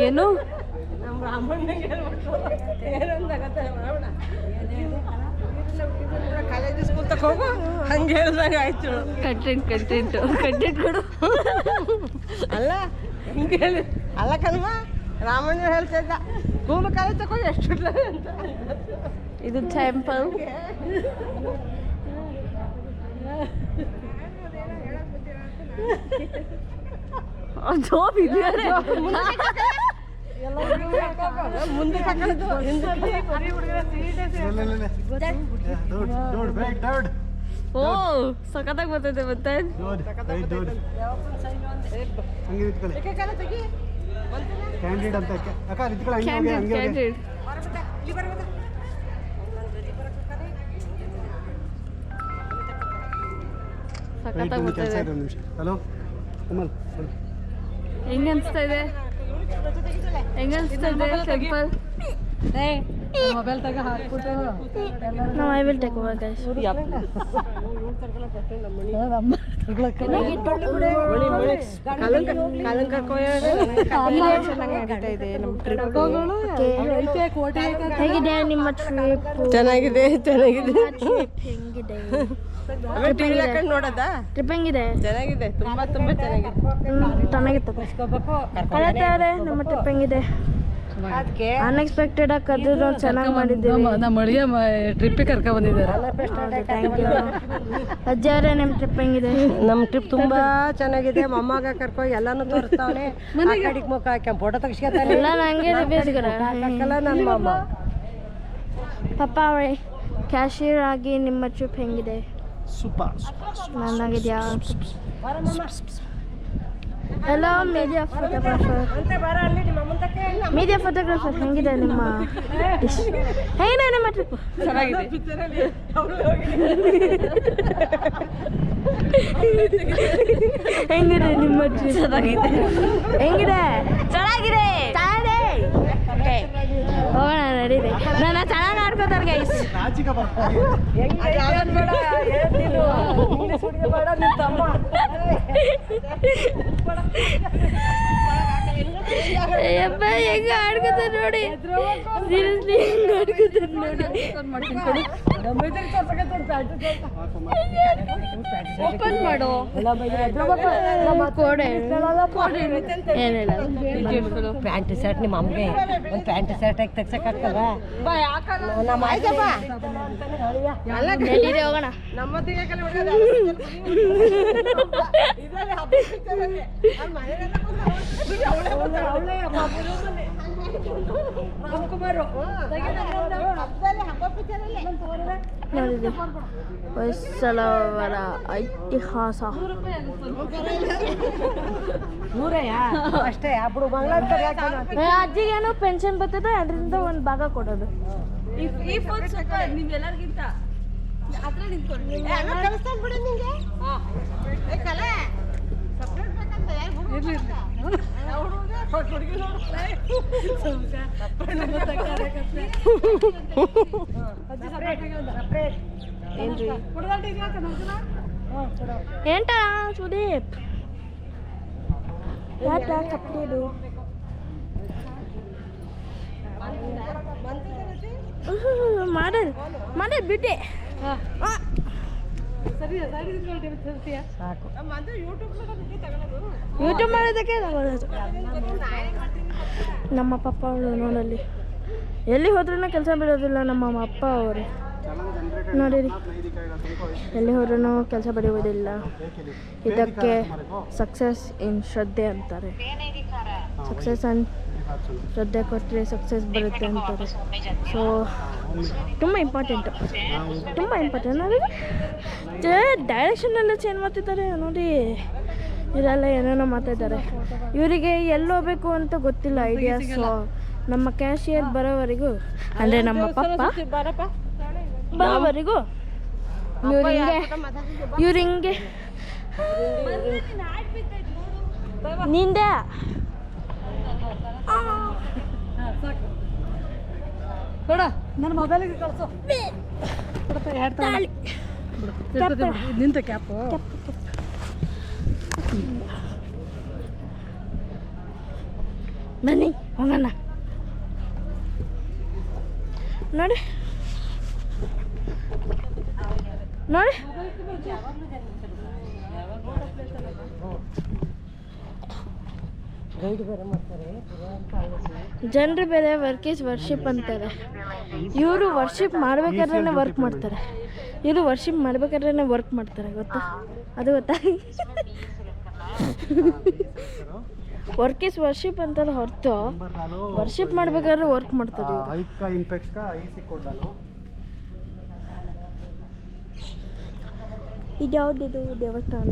ಏನು ನಮ್ಮ ರಾಮಣ್ಣಗೆ ಹೇಳ್ಬಿಟ್ಟು ಏನಂತ ಗೊತ್ತಾಗ ಕಾಲೇಜ್ ಸ್ಕೂಲ್ ತಕ ಹೋಗು ಹಂಗೆ ಹೇಳ್ದಾಗ ಆಯ್ತು. ಕಂಟೆಂಟ್ ಕೊಡು. ಅಲ್ಲ ಹಿಂಗೆ ಹೇಳಿ ಅಲ್ಲ ಕಲ್ಮ ರಾಮಣ್ಣ ಹೇಳ್ತಾ ಇದ್ದ ಸ್ಕೂಲ್ ಕಾಲೇಜ್ ತಕೋ ಎಷ್ಟು ಅಂತ. ಇದು ಟೆಂಪಲ್. ಮುಂದೆ ಓ ಸಖತ್ತಾಗಿ ಬರ್ತೈತೆ ಮತ್ತೆ. ಕ್ಯಾಂಡಿಡ್ ಅಂತ ಕ್ಯಾಂಡಿಡ್ ಸಖತ್ತಾಗಿ ಬರ್ತೈತೆ. ಹಲೋ ಕಮಲ್ ಹೆಂಗ ಅನ್ಸ್ತಾ ಇದೆ ಟೆಂಪಲ್? ಮೊಬೈಲ್ ತಗ ಹಾಕ್ಬಿಟ್ಟು ನಾವು I will take over guys. ಹೇಗಿದೆ ನಿಮ್ಮ ಟ್ರಿಪ್? ಚೆನ್ನಾಗಿದೆ ಹೆಂಗಿದೆ? ನೋಡದ ಟ್ರಿಪ್ ಹೆಂಗಿದೆ? ಚೆನ್ನಾಗಿದೆ, ತುಂಬಾ ಚೆನ್ನಾಗಿದೆ. ಚೆನ್ನಾಗಿತ್ತು. ಕಳತವ್ರೆ ನಮ್ಮ ಟ್ರಿಪ್ ಹೆಂಗಿದೆ? ಅನ್ಎಕ್ಸ್ಪೆಕ್ಟೆಡ್ ಆಗಿ ಕರೆದಿದ್ರು ಚೆನ್ನಾಗಿ ಮಾಡಿದ್ದೀವಿ. ನಮ್ಮ ಅಳಿಯ ಟ್ರಿಪ್ಪಿಗೆ ಕರ್ಕೊ ಬಂದಿದ್ದಾರೆ. Thank you. ಅಜ್ಜಿ ಅವರೇ ನಿಮ್ಮ ಟ್ರಿಪ್ ಹೆಂಗಿದೆ? ನಮ್ಮ ಟ್ರಿಪ್ ತುಂಬಾ ಚೆನ್ನಾಗಿದೆ. ಮೊಮ್ಮಗ ಕರ್ಕೊ ಎಲ್ಲಾನು ತೋರಿಸ್ತಾವನೆ. ಕಡೆಗೆ ಮುಖ ಹಾಕಿ ಫೋಟೋ ತೆಗಿಸ್ಕೊತಾನೆ. ಎಲ್ಲ ನಂಗೆ ಬೇಸಿಗರ ನನ್ನ ಮಾಮ. ಪಪ್ಪ ಅವರೇ ಕ್ಯಾಶಿಯರ್ ಆಗಿ ನಿಮ್ಮ ಟ್ರಿಪ್ ಹೆಂಗಿದೆ? ಸೂಪರ್. ಚೆನ್ನಾಗಿದೆಯಾ? ಹಲೋ ಮೀಡಿಯಾ ಫೋಟೋಗ್ರಾಫರ್ ಹೆಂಗಿದೆ ನಿಮ್ಮ ಡಿಶ್? ಹೇಗಿದೆ ನಿಮ್ಮ ಟ್ರಿಪ್? ಹೆಂಗಿದೆ ನಿಮ್ಮ ಟ್ರಿಪ್? ಹೆಂಗಿದೆ? ಚೆನ್ನಾಗಿದೆ. ಹೋಗೋಣ ನಡೀರಿ. ನನ್ನ ಚೆನ್ನಾಗಿ ಆಡ್ಕೋತಾರೆ ಗೈಸ್. ಅಯ್ಯಪ್ಪ ಹೆಂಗ ಆಡ್ಕೋತಾರೆ ನೋಡಿ. ಸೀರಿಯಸ್ಲಿ ಹೆಂಗ ಆಡ್ಕೋತಾರೆ ನೋಡಿ. ಓಪನ್ ಮಾಡು. ಕೋಡೆ ಏನಿಲ್ಲ. ಪ್ಯಾಂಟ್ ಶರ್ಟ್ ನಿಮ್ಮ ಅಮ್ಮಗೆ ಒಂದು ಪ್ಯಾಂಟ್ ಶರ್ಟ್ ಹಾಕಿ ತೆಗ್ಸಕ್ಕಾಗಲ್ಲ. ಎಲ್ಲಿದೆ ಹೋಗೋಣ. ನೋಡಿದೆ ಹೊಯ್ಸಳವರ ಇತಿಹಾಸ. ಅಷ್ಟೇ ಅಜ್ಜಿಗೇನು ಪೆನ್ಷನ್ ಬರ್ತದೆ, ಅದರಿಂದ ಒಂದು ಭಾಗ ಕೊಡೋದು. ನಿಮ್ಗೆಲ್ಲರಿಗಿಂತ ఏంట సుదీప్ ಯಾಕೆ ಕಪ್ಪಡಿದು ಮಾಡಿ ಬಿಟ್ಟೆ. ಯೂಟ್ಯೂಬ್ ಮಾಡೋದಕ್ಕೆ ನಮ್ಮ ಪಪ್ಪ ಅವರು ನೋಡಲ್ಲಿ ಎಲ್ಲಿ ಹೋದ್ರೂ ಕೆಲಸ ಬಿಡೋದಿಲ್ಲ ನಮ್ಮ ಅಪ್ಪ ಅವರು. ನೋಡಿರಿ ಎಲ್ಲಿ ಹೋದ್ರೂ ಕೆಲಸ ಬಿಡುವುದಿಲ್ಲ. ಇದಕ್ಕೆ ಸಕ್ಸಸ್ ಇನ್ ಶ್ರದ್ಧೆ ಅಂತಾರೆ. ಸಕ್ಸಸ್ ಅಂಡ್ ಶ್ರದ್ಧೆ ಕೊಟ್ಟರೆ ಸಕ್ಸಸ್ ಬರುತ್ತೆ ಅಂತಾರೆ. ಸೊ ತುಂಬ ಇಂಪಾರ್ಟೆಂಟು. ನೋಡಿ ಡೈರೆಕ್ಷನೆಲ್ಲ ಚೇಂಜ್ ಮಾಡ್ತಿದ್ದಾರೆ ನೋಡಿ. ಇವರೆಲ್ಲ ಏನೇನೋ ಮಾತಾಡ್ತಾರೆ. ಇವರಿಗೆ ಎಲ್ಲಿ ಹೋಗ್ಬೇಕು ಅಂತ ಗೊತ್ತಿಲ್ಲ ಐಡಿಯಾಸ್. ನಮ್ಮ ಕ್ಯಾಶಿಯರ್ ಬರೋವರೆಗೂ ಅಂದರೆ ನಮ್ಮ ಪಪ್ಪ ಬರೋವರೆಗೂ ಇವ್ರು ಹಿಂಗೆ ನಿಂದೆ ಕೊಡ ನನ್ನ ಮೊಬೈಲಿಗೆ ಕಳಿಸು. ನಿಂತ ಕ್ಯಾಪು ಬನ್ನಿ ಹೋಗೋಣ. ನೋಡಿ ನೋಡಿ ಜನರು ಬೇರೆ ವರ್ಕ್ ಈಸ್ ವರ್ಷಿಪ್ ಅಂತಾರೆ. ಇವರು ವರ್ಷಿಪ್ ಮಾಡ್ಬೇಕಾದ್ರೆ ವರ್ಕ್ ಮಾಡ್ತಾರೆ. ಇವರು ವರ್ಷಿಪ್ ಮಾಡ್ಬೇಕಾದ್ರೆ ವರ್ಕ್ ಮಾಡ್ತಾರೆ, ಗೊತ್ತಾ? ಅದು ಗೊತ್ತಾ? ವರ್ಕ್ ಈಸ್ ವರ್ಷಿಪ್ ಅಂತಾರೆ ಹೊರತು ವರ್ಷಿಪ್ ಮಾಡ್ಬೇಕಾದ್ರೆ ವರ್ಕ್ ಮಾಡ್ತಾರೆ ಇವ್ರು. ಇದ್ಯಾವ್ದಿದು ದೇವಸ್ಥಾನ?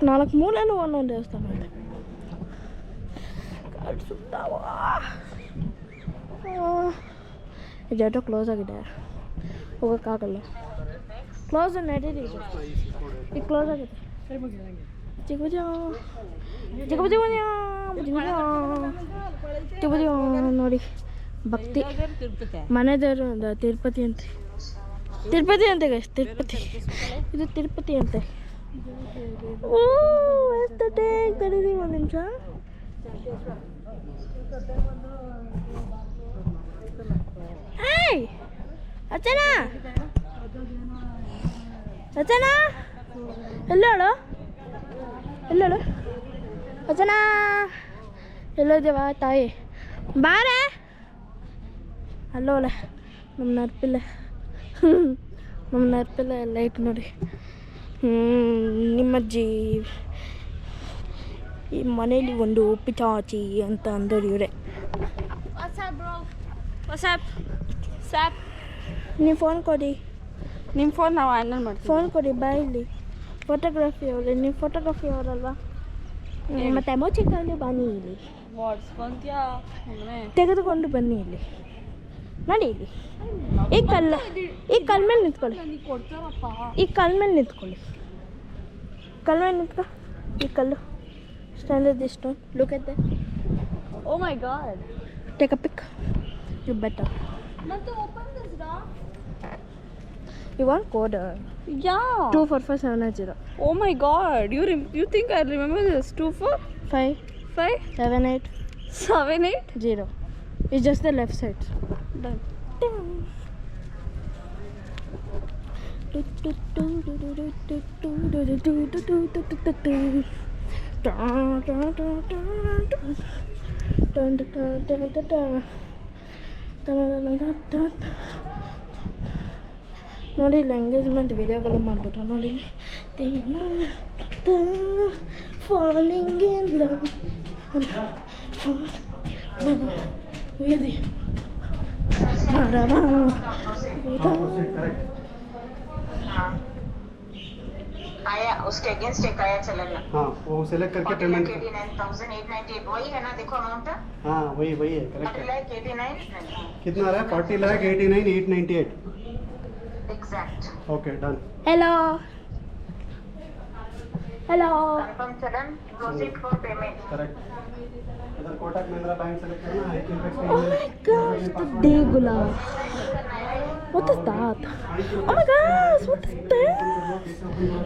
ನಾಲ್ಕು ಮೂಲೆನೂ ಒಂದೊಂದು ದೇವಸ್ಥಾನ ಇದೆ. ಕಾಣಿಸುತ್ತಾವ. ಜೇಟೋ ಕ್ಲೋಸ್ ಆಗಿದೆ, ಹೋಗೋಕ್ಕಾಗಲ್ಲ. ಕ್ಲೋಸ್ ನಡೀರಿ, ಈಗ ಕ್ಲೋಸ್ ಆಗಿದೆ. ನೋಡಿ ಭಕ್ತಿ ಮನೆ ದೇವರು ತಿರುಪತಿ ಅಂತೆ. ತಿರುಪತಿ ಅಂತೆ ಗೈಸ್, ತಿರುಪತಿ. ಇದು ತಿರುಪತಿ ಅಂತೆ. ಓ ಎಷ್ಟು ಟೇಕ್ ತಡೀರಿ ಒಂದು ನಿಮಿಷ. ಏಯ್ ಅಚ್ಚನಾ, ಅಚ್ಚನಾ ಎಲ್ಲೋಳು ಎಲ್ಲೋಳು ಅಚ್ಚನಾ, ಎಲ್ಲೋದೇವಾ ತಾಯಿ? ಬಾರೆ ಅಲ್ಲೋಲೆ ನಮ್ಮ ನರ್ಪಿಲ್ಲ. ನಮ್ಮ ನರ್ಪಿಲ್ಲ ಲೈಟ್ ನೋಡಿ. ನಿಮ್ಮಜ್ಜಿ ಈ ಮನೇಲಿ ಒಂದು ಪಿಚಾಚಿ ಅಂತ ಅಂದೋರು ಇವರೇ. ನೀವು ಫೋನ್ ಕೊಡಿ, ನಿಮ್ಮ ಫೋನ್ ನಾವು ಹ್ಯಾಂಡಲ್ ಮಾಡ್ತೀವಿ. ಫೋನ್ ಕೊಡಿ ಬಾ ಇಲ್ಲಿ. ಫೋಟೋಗ್ರಫಿ ಅವರೇ, ನೀವು ಫೋಟೋಗ್ರಫಿ ಅವರಲ್ವಾ? ಮತ್ತು ಎಮೋಚಿ ತಗೊಂಡು ಬನ್ನಿ ಇಲ್ಲಿ, ತೆಗೆದುಕೊಂಡು ಬನ್ನಿ ಇಲ್ಲಿ. ನೋಡಿ ಇಲ್ಲಿ ಈ ಕಲ್ ಮೇಲೆ ನಿಂತ್ಕೊಳ್ಳಿ. ಈ ಕಲ್ ಮೇಲೆ ನಿಂತ್ಕೊಳ್ಳಿ. ಕಲ್ ಮೇಲೆ ನಿಂತ್ಕೊ. ಈ ಕಲ್ಲು ಸ್ಟ್ಯಾಂಡರ್ಡ್ ಇಷ್ಟು. Look at that. Oh my god. Take a pic. You better. You want code? Yeah. 244790. Oh my god. You think I remember this? 2458 0. It's just the left side. Done. ನೋಡಿ ಇಲ್ಲಿ ಎಂಗೇಜ್ಮೆಂಟ್ ವಿಡಿಯೋಗಳು ಮಾಡ್ಬಿಟ್ರೆ ನೋಡಿ. Falling in love आया उसके against एक आया चलन। हाँ वो सेलेक्ट करके पेमेंट 49,898 वही है ना? देखो अमाउंट। हाँ वही है करेक्ट है। 40,89 कितना आ रहा है? 40,89,898 exact. Okay done. Hello confirm चलन, प्रोसीड फॉर पेमेंट। करेक्ट। इधर कोटक महिंद्रा बैंक सेलेक्ट करना है। Oh my gosh, the day gulab. What is that? Oh my gosh, what is this?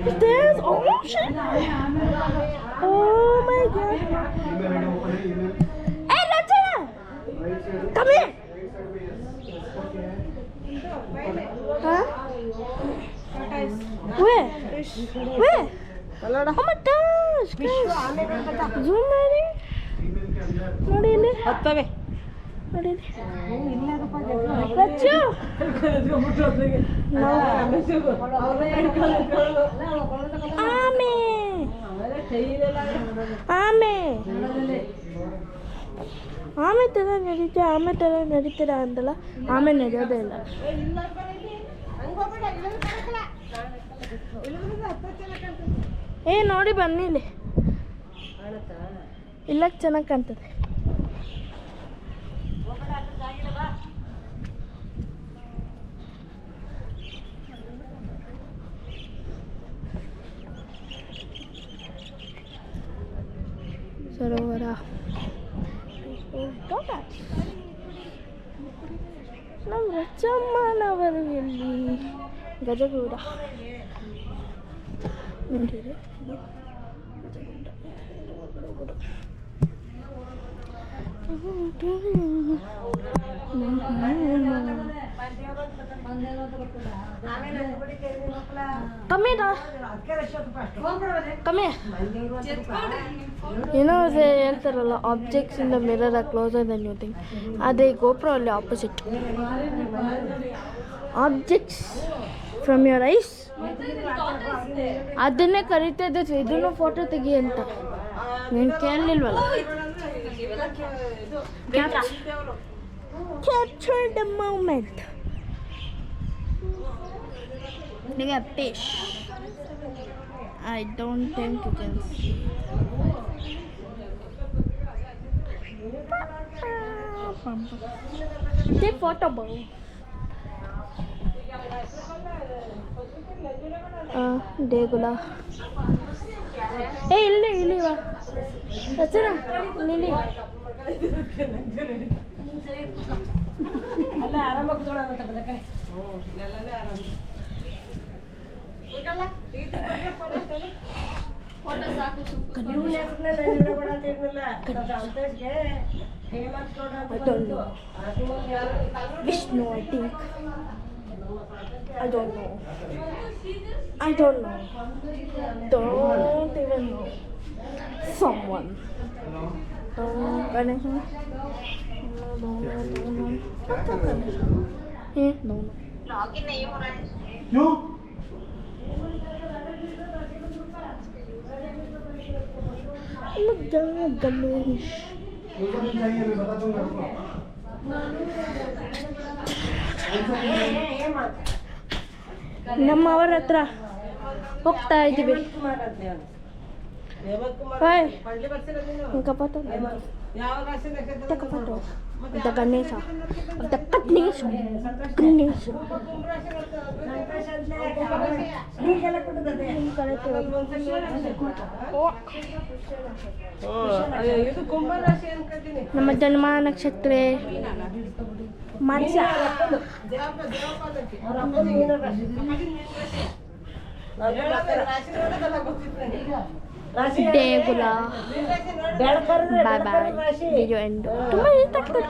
What's this? Oh shit. Oh my god. Email ID open है। Email Hey, Lachana! Right side Come here. Huh? Where? Oh my gosh, guys. Zoom ಮಾಡಿ. ನೋಡಿ ಇಲ್ಲಿ. ಹತ್ತವೆ. ನೋಡಿ ಇಲ್ಲಿ. ರಚ್ಚು. ಆಮೆ ಥರ ನಡೀತೀರ ಅಂತಲ್ಲ, ಆಮೆ ನಡೆಯೋದೇ ಇಲ್ಲ. ನೋಡಿ ಬನ್ನಿ ಇಲ್ಲಿ. ಇಲ್ಲ ಚೆನ್ನಾಗಿ ಕಾಣ್ತದೆ. ಸರೋವರ ನಮ್ಮ ರಚಮ್ಮನವರು ಎಲ್ಲಿ? ಗಜಗೂಡ ನೋಡಿರಿ. ಕಮ್ಮಿ ಕಮ್ಮಿ ಏನೋ ಹೇಳ್ತಾರಲ್ಲ objects in the mirror are closer than you think. ಅದೇ ಗೋಪ್ರೋ ಅಲ್ಲಿ opposite. Objects from your eyes ಅದನ್ನೇ ಕರಿತಾ ಇದ್ದೆ. ಇದನ್ನು ಫೋಟೋ ತೆಗಿ ಅಂತ ನೀನು ಕೇಳಲಿಲ್ವಲ್ಲ. Capture the moment. Look at fish. I don't think you can see. Take photo bro. ದೇಗುಲ. ಇಲ್ಲಿ ವಾ ರಚನಾ ಇಲ್ಲಿ. ಅಲ್ಲ ಆರಾಮಾಗಿ ಕೂತ್ಕೊಳ್ಳೋಣ ಕಡೆ. Vishnu, I think. I don't know. Don't even know. Someone. Ganesh. No. Login नहीं हो रहा है. क्यों? गणेश. मुझे नहीं चाहिए, मैं बता दूंगा आपको. ನಮ್ಮವರ ಹತ್ರ ಹೋಗ್ತಾ ಇದ್ದೀವಿ. ಹಾಯ್ ಕಪಟ ಕಪಟ ದ ಗಣೇಶ ದ ಗಣೇಶ ಗಣೇಶ ನಮ್ಮ ಜನ್ಮ ನಕ್ಷತ್ರ ಮಾರ್ಚ. ದೇಗುಲ. Bye bye. Video end. ತುಂಬ ಇಷ್ಟ ಆಗ್ತದೆ.